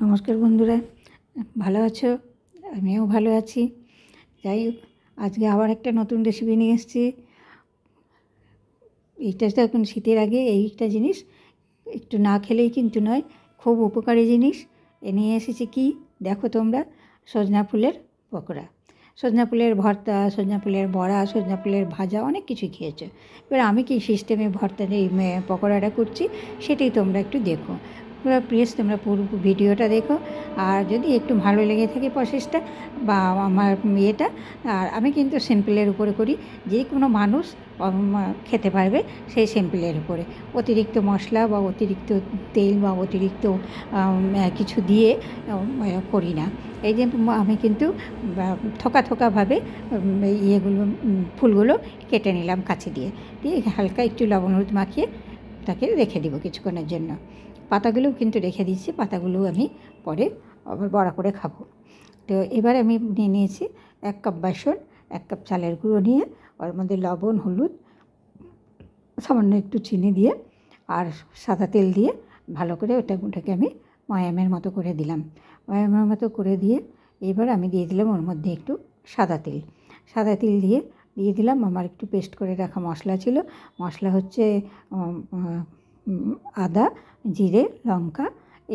নমস্কার বন্ধুরা, ভালো আছো? আমিও ভালো আছি। যাই হোক, আজকে আবার একটা নতুন রেসিপি নিয়ে এসেছি। এইটা তো এখন শীতের আগে এইটা জিনিস একটু না খেলেই কিন্তু নয়, খুব উপকারী জিনিস। এ নিয়ে এসেছি কি দেখো তোমরা, সজনা ফুলের পকোড়া। সজনা ফুলের ভর্তা, সজনা ফুলের বড়া, সজনা ফুলের ভাজা, অনেক কিছুই খেয়েছো। এবার আমি কি সিস্টেমে ভর্তার এই পকোড়াটা করছি সেটাই তোমরা একটু দেখো। পুরো প্লিজ তোমরা পুরো ভিডিওটা দেখো। আর যদি একটু ভালো লেগে থাকে প্রসেসটা বা আমার ইয়েটা, আর আমি কিন্তু সিম্পলের উপরে করি, যে কোনো মানুষ খেতে পারবে সেই সিম্পলের উপরে। অতিরিক্ত মশলা বা অতিরিক্ত তেল বা অতিরিক্ত কিছু দিয়ে করি না। এই যে আমি কিন্তু থোকাভাবে ইয়েগুলো ফুলগুলো কেটে নিলাম কাছে দিয়ে হালকা একটু লবণ হলুদ মাখিয়ে তাকে রেখে দিব কিছুক্ষণের জন্য। পাতাগুলোও কিন্তু রেখে দিচ্ছি, পাতাগুলো আমি পরে আবার বড়া করে খাবো। তো এবার আমি নিয়ে নিয়েছি 1 কাপ বেসন, 1 কাপ চালের গুঁড়ো নিয়ে ওর মধ্যে লবণ হলুদ সামান্য একটু চিনি দিয়ে আর সাদা তেল দিয়ে ভালো করে ওটাকে আমি ময়ামের মতো করে দিলাম। ময়ামের মতো করে দিয়ে এবার আমি দিয়ে দিলাম ওর মধ্যে একটু সাদা তেল দিয়ে দিলাম আমার একটু পেস্ট করে রাখা মশলা ছিল। মশলা হচ্ছে আদা, জিরে, লঙ্কা,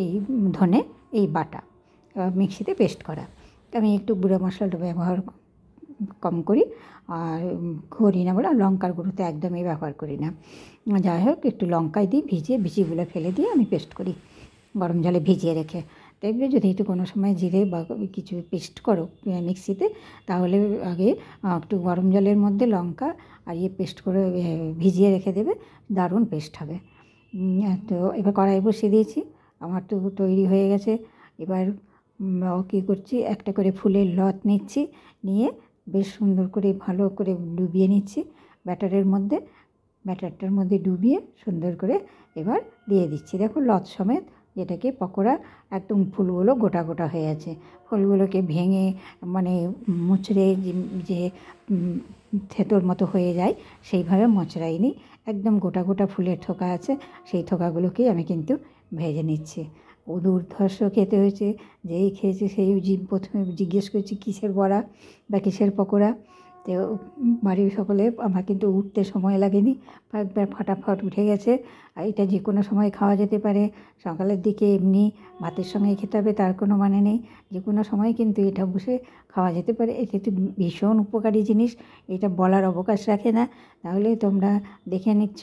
এই ধনে, এই বাটা মিক্সিতে পেস্ট করা। আমি একটু গুঁড়ো মশলাটা ব্যবহার কম করি আর করি না বলে, লঙ্কার গুঁড়ো তো একদমই ব্যবহার করি না। যাই হোক, একটু লঙ্কায় দিই, ভিজিয়ে বিচিগুলো ফেলে দিয়ে আমি পেস্ট করি গরম জলে ভিজিয়ে রেখে। দেখবে যদি একটু কোনো সময় জিরে বা কিছু পেস্ট করো মিক্সিতে, তাহলে আগে একটু গরম জলের মধ্যে লঙ্কা আর পেস্ট করে ভিজিয়ে রেখে দেবে, দারুণ পেস্ট হবে। তো এবার কড়াই বসিয়ে দিয়েছি, আমার তো তৈরি হয়ে গেছে। এবার কী করছি, একটা করে ফুলের লত নিচ্ছি, নিয়ে বেশ সুন্দর করে ভালো করে ডুবিয়ে নিচ্ছি ব্যাটারটার মধ্যে ডুবিয়ে সুন্দর করে এবার দিয়ে দিচ্ছি। দেখো লত সমেত যেটাকে পকোড়া একদম ফুলগুলো গোটা গোটা হয়ে আছে। ফুলগুলোকে ভেঙে মানে মুচড়ে যে থেতোর মতো হয়ে যায় সেইভাবে মচড়াইনি, একদম গোটা গোটা ফুলের থোকা আছে, সেই থোকাগুলোকেই আমি কিন্তু ভেজে নিচ্ছি। ও দুর্ধর্ষ খেতে হয়েছে, যেই খেয়েছে সেই প্রথমে জিজ্ঞেস করছি কিসের বড়া বা কিসের পকোড়া। তো বাড়ির সকলে, আমার কিন্তু উঠতে সময় লাগেনি, একবার ফটাফট উঠে গেছে। আর এটা যে কোনো সময় খাওয়া যেতে পারে, সকালের দিকে এমনি ভাতের সঙ্গে খেতে হবে তার কোনো মানে নেই, যে কোনো সময় কিন্তু এটা বসে খাওয়া যেতে পারে। এটা তো ভীষণ উপকারী জিনিস, এটা বলার অবকাশ রাখে না। তাহলে তোমরা দেখে নিচ্ছ,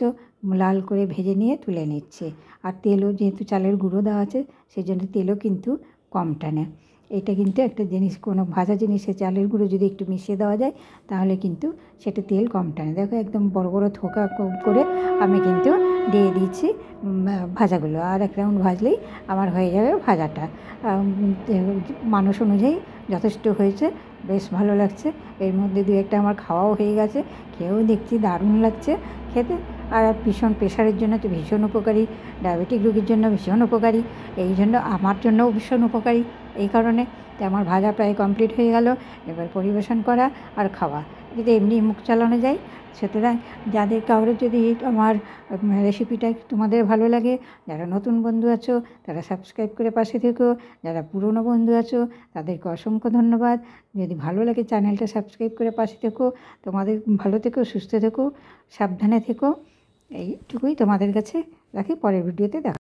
লাল করে ভেজে নিয়ে তুলে নিচ্ছে। আর তেলও যেহেতু চালের গুঁড়ো দেওয়া আছে সেই জন্য তেলও কিন্তু কম টানে। এটা কিন্তু একটা জিনিস, কোনো ভাজা জিনিসে চালের গুঁড়ো যদি একটু মিশিয়ে দেওয়া যায় তাহলে কিন্তু সেটা তেল কম টানে। দেখো একদম বড় বড় থোকা করে আমি কিন্তু দিয়ে দিচ্ছি ভাজাগুলো। আর 1 রাউন্ড ভাজলেই আমার হয়ে যাবে ভাজাটা। মানুষ অনুযায়ী যথেষ্ট হয়েছে, বেশ ভালো লাগছে। এর মধ্যে 2-1টা আমার খাওয়াও হয়ে গেছে, খেয়েও দেখছি দারুণ লাগছে খেতে। আর ভীষণ প্রেশারের জন্য তো ভীষণ উপকারী, ডায়াবেটিক রোগীর জন্য ভীষণ উপকারী, এই জন্য আমার জন্যও ভীষণ উপকারী। এই কারণে তো আমার ভাজা প্রায় কমপ্লিট হয়ে গেল। এবার পরিবেশন করা আর খাওয়া, যদি এমনি মুখ চালানো যায়। সুতরাং যাদের কারোর যদি আমার রেসিপিটা তোমাদের ভালো লাগে, যারা নতুন বন্ধু আছো তারা সাবস্ক্রাইব করে পাশে থেকো, যারা পুরনো বন্ধু আছো তাদেরকে অসংখ্য ধন্যবাদ। যদি ভালো লাগে চ্যানেলটা সাবস্ক্রাইব করে পাশে থেকো। তোমাদের ভালো থেকো, সুস্থ থেকো, সাবধানে থেকো, এইটুকুই তোমাদের কাছে রাখি। পরের ভিডিওতে দেখা।